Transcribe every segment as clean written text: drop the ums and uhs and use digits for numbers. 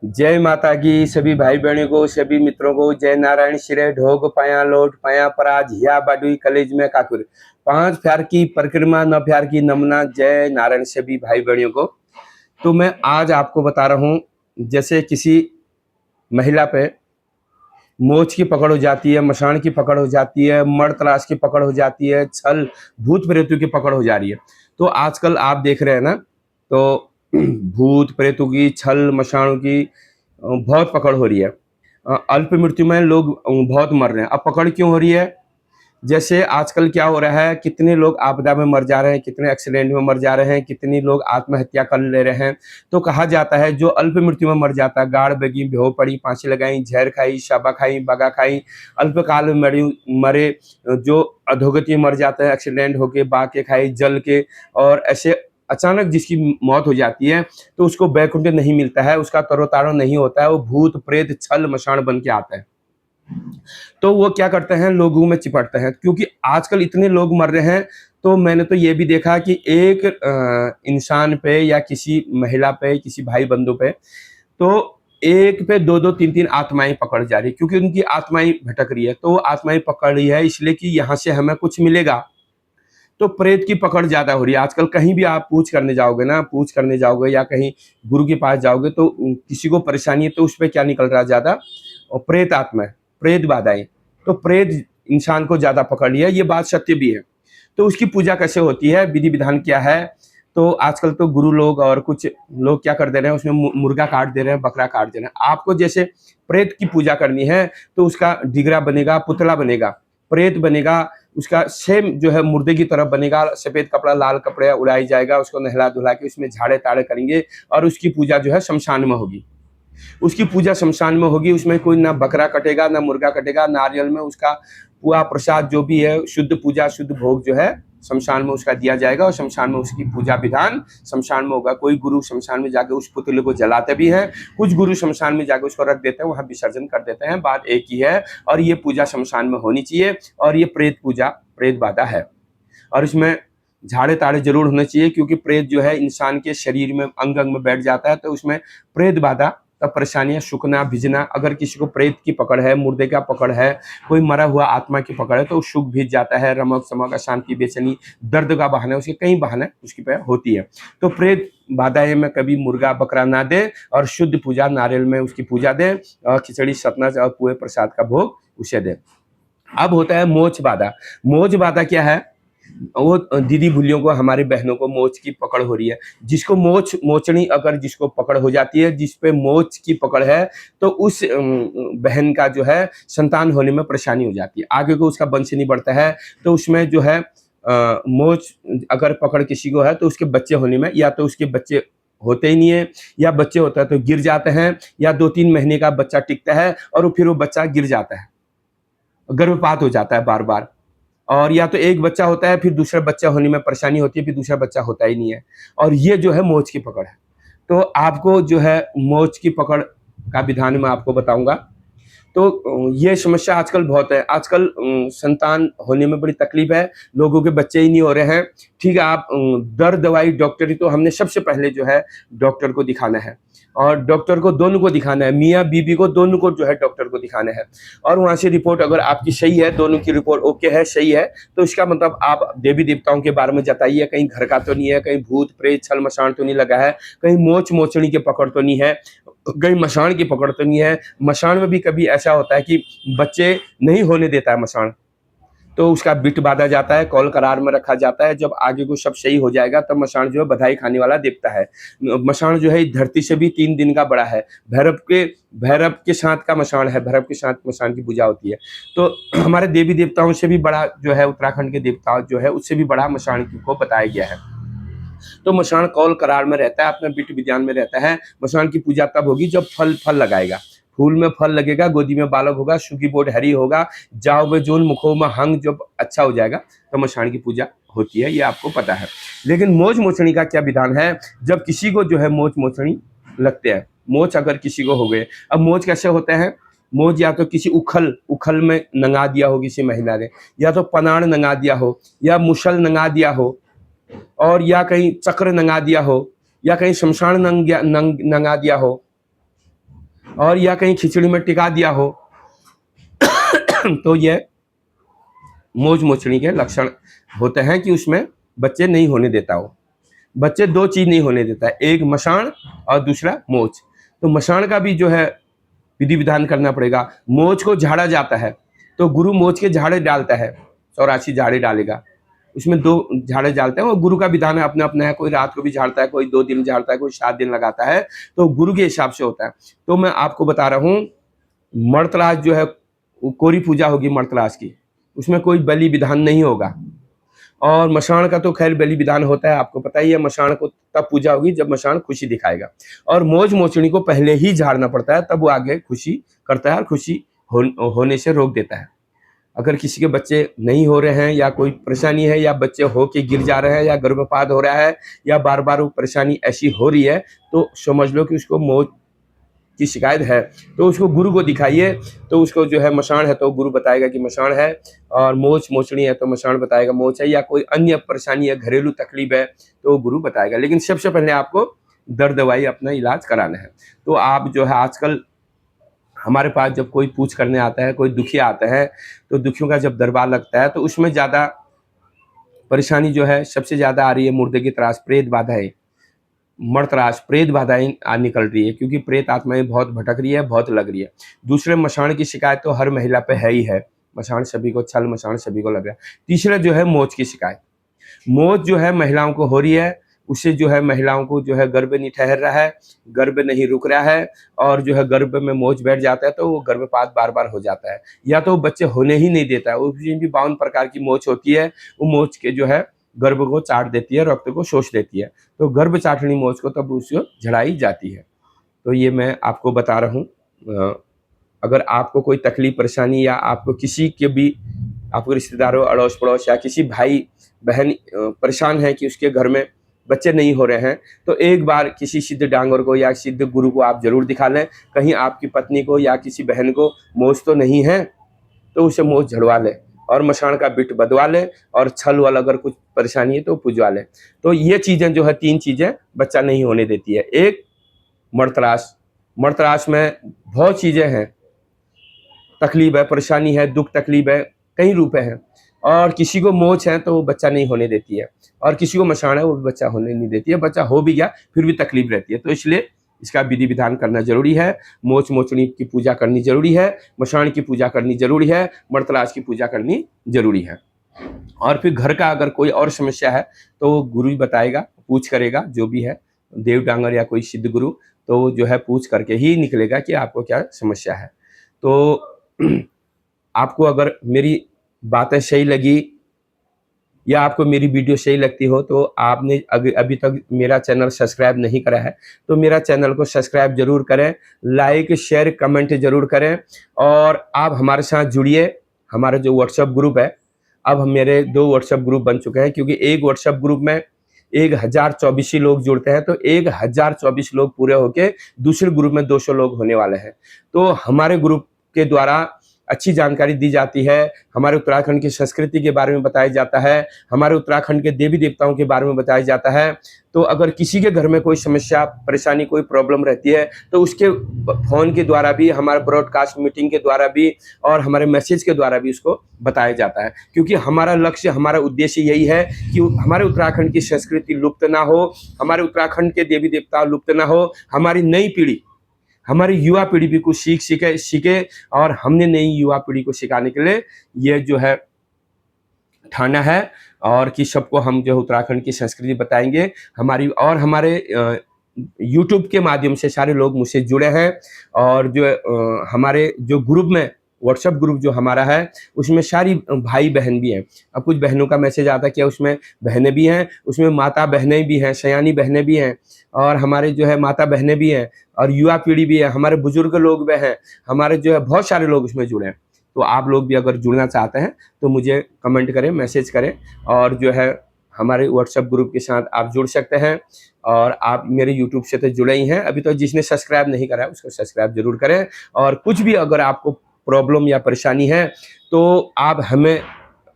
जय माता की सभी भाई बहनों को, सभी मित्रों को जय नारायण शिरे ढोग पाया लोट पाया पराज हिया बाडुई कलेज में काकुर। 5 प्यार की परिक्रमा 9 प्यार की नमना। जय नारायण सभी भाई बहनों को। तो मैं आज आपको बता रहा हूँ, जैसे किसी महिला पे मोच की पकड़ हो जाती है, मशान की पकड़ हो जाती है, मर्द तलाश की पकड़ हो जाती है, छल भूत प्रेतों की पकड़ हो जा रही है। तो आजकल आप देख रहे हैं ना, तो भूत प्रेतों की, छल मशानों की बहुत पकड़ हो रही है। अल्प मृत्यु में लोग बहुत मर रहे हैं। अब पकड़ क्यों हो रही है? जैसे आजकल क्या हो रहा है, कितने लोग आपदा में मर जा रहे हैं, कितने एक्सीडेंट में मर जा रहे हैं, कितने लोग आत्महत्या कर ले रहे हैं। तो कहा जाता है जो अल्प मृत्यु में मर जाता है, गाड़ बगी, बेहो पड़ी, फांसी लगाई, जहर खाई, शाबा खाई, बगा खाई, अल्पकाल में मरे, जो अधोगति में मर जाते हैं, एक्सीडेंट होके, बाके खाई, जल के, और ऐसे अचानक जिसकी मौत हो जाती है, तो उसको बैकुंठ नहीं मिलता है, उसका तरोतारण नहीं होता है, वो भूत प्रेत छल मशान बन के आता है। तो वो क्या करते हैं, लोगों में चिपटते हैं, क्योंकि आजकल इतने लोग मर रहे हैं। तो मैंने तो ये भी देखा कि एक इंसान पे या किसी महिला पे, किसी भाई बंधु पे, तो एक पे दो दो तीन तीन आत्माएं पकड़ जा रही, क्योंकि उनकी आत्माएं भटक रही है। तो वो आत्माएं पकड़ रही है इसलिए कि यहाँ से हमें कुछ मिलेगा। तो प्रेत की पकड़ ज्यादा हो रही है आजकल। कहीं भी आप पूछ करने जाओगे ना, पूछ करने जाओगे या कहीं गुरु के पास जाओगे, तो किसी को परेशानी है तो उस पर क्या निकल रहा है ज्यादा? और प्रेत आत्मा है, प्रेत बाधाएं। तो प्रेत इंसान को ज्यादा पकड़ लिया, ये बात सत्य भी है। तो उसकी पूजा कैसे होती है, विधि विधान क्या है? तो आजकल तो गुरु लोग और कुछ लोग क्या कर दे रहे हैं, उसमें मुर्गा काट दे रहे हैं, बकरा काट दे रहे हैं। आपको जैसे प्रेत की पूजा करनी है तो उसका डिगरा बनेगा, पुतला बनेगा, प्रेत बनेगा, उसका सेम जो है मुर्दे की तरफ बनेगा, सफेद कपड़ा लाल कपड़ा उड़ाई जाएगा, उसको नहला धुला के उसमें झाड़े ताड़े करेंगे, और उसकी पूजा जो है शमशान में होगी। उसकी पूजा शमशान में होगी। उसमें कोई ना बकरा कटेगा ना मुर्गा कटेगा, नारियल में उसका पूरा प्रसाद जो भी है, शुद्ध पूजा शुद्ध भोग जो है शमशान में उसका दिया जाएगा, और शमशान में उसकी पूजा विधान शमशान में होगा। कोई गुरु शमशान में जाके उस पुतले को जलाते भी हैं, कुछ गुरु शमशान में जाके उसको रख देते हैं, वहां विसर्जन कर देते हैं। बात एक ही है। और ये पूजा शमशान में होनी चाहिए, और ये प्रेत पूजा, प्रेत बाधा है। और इसमें झाड़े ताड़े जरूर होने चाहिए, क्योंकि प्रेत जो है इंसान के शरीर में अंग अंग में बैठ जाता है। तो उसमें प्रेत बाधा तब परेशानियां, सूखना भिजना। अगर किसी को प्रेत की पकड़ है, मुर्दे का पकड़ है, कोई मरा हुआ आत्मा की पकड़ है, तो वो सूख भीज जाता है, रमक समक, अशांति, बेचैनी, दर्द का बहाना, उसके कई बहाने उसकी पे होती है। तो प्रेत बाधाएं में कभी मुर्गा बकरा ना दे, और शुद्ध पूजा नारियल में उसकी पूजा दे, और खिचड़ी सतनज और पूरे प्रसाद का भोग उसे दे। अब होता है मोच बाधा। मोच बाधा क्या है? वो दीदी भूलियों को, हमारी बहनों को मोच की पकड़ हो रही है। जिसको मोच मोचनी अगर जिसको पकड़ हो जाती है, जिस पे मोच की पकड़ है, तो उस बहन का जो है संतान होने में परेशानी हो जाती है, आगे को उसका वंश नहीं बढ़ता है। तो उसमें जो है मोच अगर पकड़ किसी को है, तो उसके बच्चे होने में, या तो उसके बच्चे होते ही नहीं है, या बच्चे होता है तो गिर जाते हैं, या 2-3 महीने का बच्चा टिकता है और फिर वो बच्चा गिर जाता है, गर्भपात हो जाता है बार बार। और या तो एक बच्चा होता है, फिर दूसरा बच्चा होने में परेशानी होती है, फिर दूसरा बच्चा होता ही नहीं है। और ये जो है मोच की पकड़ है। तो आपको जो है मोच की पकड़ का विधान मैं आपको बताऊंगा। तो ये समस्या आजकल बहुत है। आजकल संतान होने में बड़ी तकलीफ है, लोगों के बच्चे ही नहीं हो रहे हैं। ठीक है, आप दर दवाई डॉक्टरी, तो हमने सबसे पहले जो है डॉक्टर को दिखाना है, और डॉक्टर को दोनों को दिखाना है, मियाँ बीबी को दोनों को जो है डॉक्टर को दिखाना है। और वहाँ से रिपोर्ट अगर आपकी सही है, दोनों की रिपोर्ट ओके है, सही है, तो इसका मतलब आप देवी देवताओं के बारे में जताइए, कहीं घर का तो नहीं है, कहीं भूत प्रेत छल मशान तो नहीं लगा है, कहीं मोच मोचनी की पकड़ तो नहीं है, कहीं मशान की पकड़ तो नहीं है। मशान में भी कभी ऐसा होता है कि बच्चे नहीं होने देता है मशान, तो उसका बिट बांधा जाता है, कॉल करार में रखा जाता है। जब आगे को सब सही हो जाएगा, तब मशान जो है बधाई खाने वाला देवता है। मशान जो है धरती से भी 3 दिन का बड़ा है। भैरव के साथ का मशान है, भैरव के साथ मशान की पूजा होती है। तो हमारे देवी देवताओं से भी बड़ा जो है, उत्तराखंड के देवता जो है, उससे भी बड़ा मशान को बताया गया है। तो मशान कौल करार में रहता है, अपने बिट विज्ञान में रहता है। मशान की पूजा तब होगी जब फल लगाएगा, फूल में फल लगेगा, गोदी में बालक होगा, सुखी बोट हरी होगा, जाओ में जोन मुखों में हंग जब अच्छा हो जाएगा, तो मशान की पूजा होती है। ये आपको पता है। लेकिन मोच मोचनी का क्या विधान है? जब किसी को जो है मोच मोचनी लगते हैं, मोच अगर किसी को हो गए। अब मोच कैसे होते हैं? मोच या तो किसी उखल में नंगा दिया हो किसी महिला ने, या तो पनाड़ नंगा दिया हो, या मुसल नंगा दिया हो, और या कहीं चक्र नंगा दिया हो, या कहीं शमशान नंगा दिया हो, और या कहीं खिचड़ी में टिका दिया हो तो ये मोच मोचनी के लक्षण होते हैं कि उसमें बच्चे नहीं होने देता हो। बच्चे दो चीज नहीं होने देता है, एक मसाण और दूसरा मोच। तो मसाण का भी जो है विधि विधान करना पड़ेगा। मोच को झाड़ा जाता है तो गुरु मोच के झाड़े डालता है, 84 झाड़े डालेगा, उसमें 2 झाड़े डालते हैं। और गुरु का विधान है अपना अपना है, कोई रात को भी झाड़ता है, कोई 2 दिन झाड़ता है, कोई 7 दिन लगाता है, तो गुरु के हिसाब से होता है। तो मैं आपको बता रहा हूँ, मर्तलाश जो है कोरी पूजा होगी मर्तलाश की, उसमें कोई बलि विधान नहीं होगा। और मसाण का तो खैर बलि विधान होता है, आपको पता ही है। मसाण को तब पूजा होगी जब मसाण खुशी दिखाएगा, और मोच मोचनी को पहले ही झाड़ना पड़ता है, तब वो आगे खुशी करता है और खुशी होने से रोक देता है। अगर किसी के बच्चे नहीं हो रहे हैं या कोई परेशानी है, या बच्चे हो के गिर जा रहे हैं, या गर्भपात हो रहा है, या बार बार वो परेशानी ऐसी हो रही है, तो समझ लो कि उसको मोच की शिकायत है, तो उसको गुरु को दिखाइए। तो उसको जो है मसाण है तो गुरु बताएगा कि मसाण है, और मोच मोचनी है तो मसाण बताएगा मोच है, या कोई अन्य परेशानी है, घरेलू तकलीफ है, तो गुरु बताएगा। लेकिन सबसे पहले आपको दर्द दवाई अपना इलाज कराना है। तो आप जो है आजकल हमारे पास जब कोई पूछ करने आता है, कोई दुखिया आता है, तो दुखियों का जब दरबार लगता है तो उसमें ज़्यादा परेशानी जो है सबसे ज़्यादा आ रही है मुर्दे की त्रास, प्रेत बाधाएं, मर्तराज, प्रेत बाधाएं निकल रही है, क्योंकि प्रेत आत्माएं बहुत भटक रही है, बहुत लग रही है। दूसरे मसाण की शिकायत तो हर महिला पे है ही है, मसाण सभी को, छल मसाण सभी को लग रहा है। तीसरा जो है मोच की शिकायत, मोच जो है महिलाओं को हो रही है, उससे जो है महिलाओं को जो है गर्भ नहीं ठहर रहा है, गर्भ नहीं रुक रहा है, और जो है गर्भ में मोच बैठ जाता है तो वो गर्भपात बार बार हो जाता है, या तो बच्चे होने ही नहीं देता है। उसमें भी 52 प्रकार की मोच होती है, वो मोच के जो है गर्भ को चाट देती है, रक्त को शोष देती है, तो गर्भ चाटनी मोच को तब उसको झड़ाई जाती है। तो ये मैं आपको बता रहा हूँ। अगर आपको कोई तकलीफ परेशानी, या आपको किसी के भी, आपके रिश्तेदारों, अड़ोस पड़ोस, या किसी भाई बहन परेशान है कि उसके घर में बच्चे नहीं हो रहे हैं, तो एक बार किसी सिद्ध डांगर को या सिद्ध गुरु को आप जरूर दिखा लें। कहीं आपकी पत्नी को या किसी बहन को मोच तो नहीं है, तो उसे मोच झड़वा ले, और मसाण का बिट बदवा ले, और छल वाला अगर कुछ परेशानी है तो पुजवा ले। तो ये चीज़ें जो है 3 चीज़ें बच्चा नहीं होने देती है। एक मर्तराश, मर्तराश में बहुत चीज़ें हैं, तकलीफ है, परेशानी है, दुख तकलीफ है, कई रूप हैं। और किसी को मोच है तो वो बच्चा नहीं होने देती है, और किसी को मसाण है वो बच्चा होने नहीं देती है। बच्चा हो भी गया फिर भी तकलीफ रहती है, तो इसलिए इसका विधि विधान करना जरूरी है। मोच मोचनी की पूजा करनी जरूरी है, मसाण की पूजा करनी जरूरी है, मर्तराज की पूजा करनी जरूरी है। और फिर घर का अगर कोई और समस्या है तो गुरु ही बताएगा, पूछ करेगा, जो भी है देव डांगर या कोई सिद्ध गुरु, तो जो है पूछ करके ही निकलेगा कि आपको क्या समस्या है। तो आपको अगर मेरी बातें सही लगी, या आपको मेरी वीडियो सही लगती हो, तो आपने अभी तक मेरा चैनल सब्सक्राइब नहीं करा है तो मेरा चैनल को सब्सक्राइब जरूर करें, लाइक शेयर कमेंट जरूर करें, और आप हमारे साथ जुड़िए। हमारा जो व्हाट्सएप ग्रुप है, अब मेरे 2 व्हाट्सएप ग्रुप बन चुके हैं, क्योंकि एक व्हाट्सएप ग्रुप में 1024 लोग जुड़ते हैं, तो 1024 लोग पूरे होके दूसरे ग्रुप में 200 लोग होने वाले हैं। तो हमारे ग्रुप के द्वारा अच्छी जानकारी दी जाती है, हमारे उत्तराखंड की संस्कृति के बारे में बताया जाता है, हमारे उत्तराखंड के देवी देवताओं के बारे में बताया जाता है। तो अगर किसी के घर में कोई समस्या, परेशानी, कोई प्रॉब्लम रहती है, तो उसके फोन के द्वारा भी, हमारे ब्रॉडकास्ट मीटिंग के द्वारा भी, और हमारे मैसेज के द्वारा भी उसको बताया जाता है। क्योंकि हमारा लक्ष्य, हमारा उद्देश्य यही है कि हमारे उत्तराखंड की संस्कृति लुप्त ना हो, हमारे उत्तराखंड के देवी देवता लुप्त ना हो, हमारी नई पीढ़ी, हमारी युवा पीढ़ी भी कुछ सीखे, और हमने नई युवा पीढ़ी को सिखाने के लिए ये जो है ठाना है, और कि सबको हम जो उत्तराखंड की संस्कृति बताएंगे। हमारे यूट्यूब के माध्यम से सारे लोग मुझसे जुड़े हैं, और जो हमारे जो ग्रुप में, व्हाट्सएप ग्रुप जो हमारा है, उसमें सारी भाई बहन भी हैं। अब कुछ बहनों का मैसेज आता है कि उसमें बहनें भी हैं, उसमें माता बहनें भी हैं, सयानी बहनें भी हैं, और हमारे जो है माता बहनें भी हैं, और युवा पीढ़ी भी है, हमारे बुजुर्ग लोग भी हैं, हमारे जो है बहुत सारे लोग उसमें जुड़े हैं। तो आप लोग भी अगर जुड़ना चाहते हैं तो मुझे कमेंट करें, मैसेज करें, और जो है हमारे व्हाट्सएप ग्रुप के साथ आप जुड़ सकते हैं। और आप मेरे यूट्यूब से तो जुड़े ही हैं, अभी तो जिसने सब्सक्राइब नहीं करा है उसको सब्सक्राइब जरूर करें। और कुछ भी अगर आपको प्रॉब्लम या परेशानी है तो आप हमें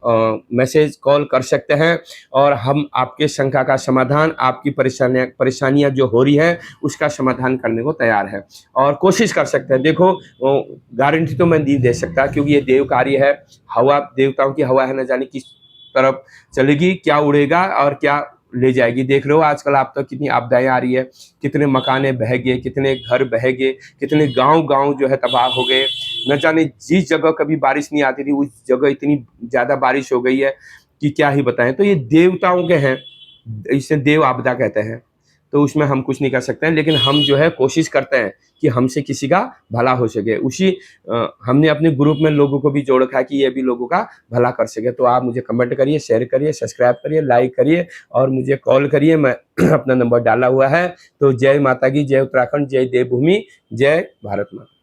मैसेज कॉल कर सकते हैं और हम आपके शंका का समाधान, आपकी परेशानियां जो हो रही हैं उसका समाधान करने को तैयार है और कोशिश कर सकते हैं। देखो गारंटी तो मैं नहीं दे सकता क्योंकि ये देव कार्य है, हवा देवताओं की हवा है, न जाने किस तरफ चलेगी, क्या उड़ेगा और क्या ले जाएगी। देख रहे हो आजकल आप तो कितनी आपदाएं आ रही है, कितने मकाने बह गए, कितने घर बह गए, कितने गांव जो है तबाह हो गए। न जाने जिस जगह कभी बारिश नहीं आती थी उस जगह इतनी ज्यादा बारिश हो गई है कि क्या ही बताएं। तो ये देवताओं के हैं, इसे देव आपदा कहते हैं, तो उसमें हम कुछ नहीं कर सकते हैं, लेकिन हम जो है कोशिश करते हैं कि हमसे किसी का भला हो सके। हमने अपने ग्रुप में लोगों को भी जोड़ रखा है कि ये भी लोगों का भला कर सके। तो आप मुझे कमेंट करिए, शेयर करिए, सब्सक्राइब करिए, लाइक करिए और मुझे कॉल करिए। मैं अपना नंबर डाला हुआ है। तो जय माता की, जय उत्तराखंड, जय देवभूमि, जय भारत माता।